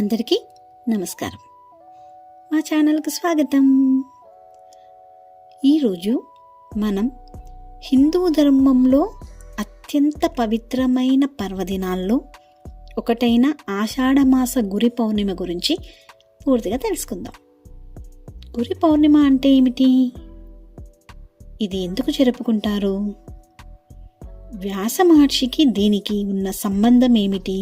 అందరికీ నమస్కారం. మా ఛానల్కు స్వాగతం. ఈరోజు మనం హిందూ ధర్మంలో అత్యంత పవిత్రమైన పర్వదినాల్లో ఒకటైన ఆషాఢమాస గురి పౌర్ణిమ గురించి పూర్తిగా తెలుసుకుందాం. గురి పౌర్ణిమ అంటే ఏమిటి? ఇది ఎందుకు జరుపుకుంటారు? వ్యాస మహర్షికి దీనికి ఉన్న సంబంధం ఏమిటి?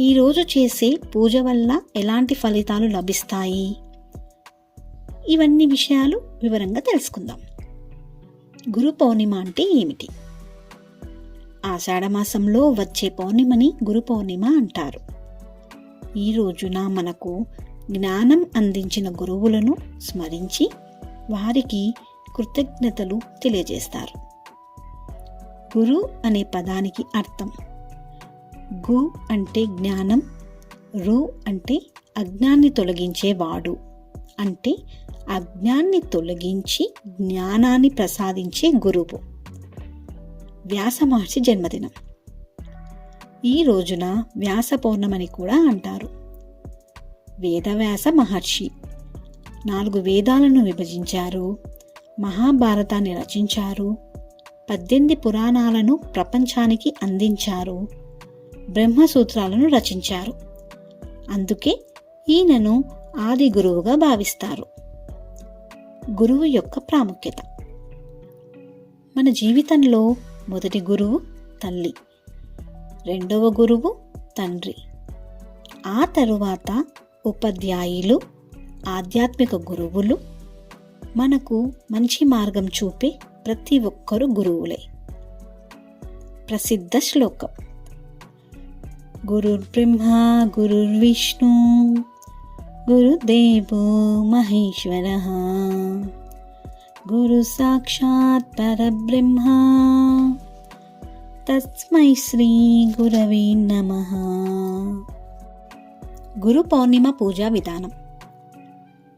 ఈరోజు చేసే పూజ వల్ల ఎలాంటి ఫలితాలు లభిస్తాయి? ఇవన్నీ విషయాలు వివరంగా తెలుసుకుందాం. గురు పౌర్ణిమ అంటే ఏమిటి? ఆషాఢమాసంలో వచ్చే పౌర్ణిమని గురు పౌర్ణిమ అంటారు. ఈ రోజున మనకు జ్ఞానం అందించిన గురువులను స్మరించి వారికి కృతజ్ఞతలు తెలియజేస్తారు. గురు అనే పదానికి అర్థం గు అంటే జ్ఞానం, రు అంటే అజ్ఞాన్ని తొలగించేవాడు, అంటే అజ్ఞాన్ని తొలగించి జ్ఞానాన్ని ప్రసాదించే గురువు. వ్యాస మహర్షి జన్మదినం. ఈ రోజున వ్యాస పౌర్ణమని కూడా అంటారు. వేదవ్యాస మహర్షి 4 వేదాలను విభజించారు, మహాభారతాన్ని రచించారు, 18 పురాణాలను ప్రపంచానికి అందించారు, బ్రహ్మసూత్రాలను రచించారు. అందుకే ఈయనను ఆది గురువుగా భావిస్తారు. గురువు యొక్క ప్రాముఖ్యత. మన జీవితంలో మొదటి గురువు తల్లి, రెండవ గురువు తండ్రి, ఆ తరువాత ఉపాధ్యాయులు, ఆధ్యాత్మిక గురువులు. మనకు మంచి మార్గం చూపే ప్రతి ఒక్కరు గురువులే. ప్రసిద్ధ శ్లోకం: గురుర్బ్రహ్మా గురుర్విష్ణు గురుదేవో మహేశ్వరః గురు సాక్షాత్ పరబ్రహ్మ తస్మై శ్రీ గురవే నమః. గురు పౌర్ణిమ పూజా విధానం.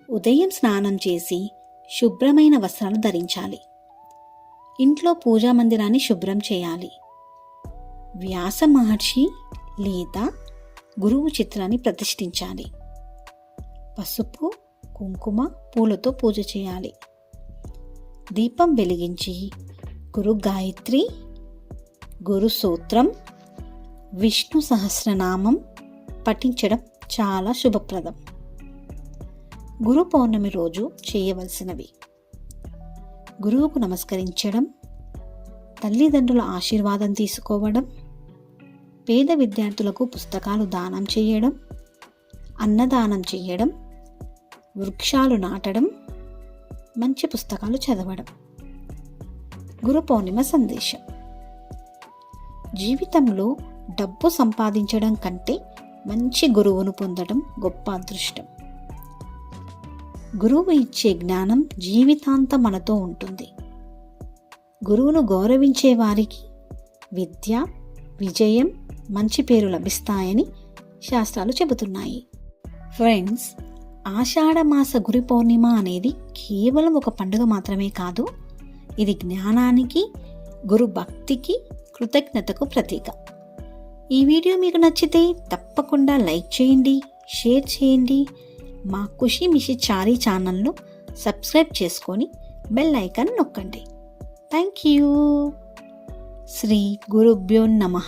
ఉదయం స్నానం చేసి శుభ్రమైన వస్త్రాలు ధరించాలి. ఇంట్లో పూజా మందిరాన్ని శుభ్రం చేయాలి. వ్యాస మహర్షి లేదా గురువు చిత్రాన్ని ప్రతిష్ఠించాలి. పసుపు, కుంకుమ, పూలతో పూజ చేయాలి. దీపం వెలిగించి గురు గాయత్రి, గురు సూత్రం, విష్ణు సహస్రనామం పఠించడం చాలా శుభప్రదం. గురు పౌర్ణమి రోజు చేయవలసినవి: గురువుకు నమస్కరించడం, తల్లిదండ్రుల ఆశీర్వాదం తీసుకోవడం, పేద విద్యార్థులకు పుస్తకాలు దానం చేయడం, అన్నదానం చేయడం, వృక్షాలు నాటడం, మంచి పుస్తకాలు చదవడం. గురు పౌర్ణిమ సందేశం: జీవితంలో డబ్బు సంపాదించడం కంటే మంచి గురువును పొందడం గొప్ప అదృష్టం. గురువు ఇచ్చే జ్ఞానం జీవితాంతం మనతో ఉంటుంది. గురువును గౌరవించే వారికి విద్య, విజయం, మంచి పేరు లభిస్తాయని శాస్త్రాలు చెబుతున్నాయి. ఫ్రెండ్స్, ఆషాఢమాస గురి పౌర్ణిమ అనేది కేవలం ఒక పండుగ మాత్రమే కాదు, ఇది జ్ఞానానికి, గురు భక్తికి, కృతజ్ఞతకు ప్రతీక. ఈ వీడియో మీకు నచ్చితే తప్పకుండా లైక్ చేయండి, షేర్ చేయండి. మా ఖుషి మిషి చారీ ఛానల్ను సబ్స్క్రైబ్ చేసుకొని బెల్ ఐకాన్ నొక్కండి. Thank you. శ్రీ గురుభ్యో నమః.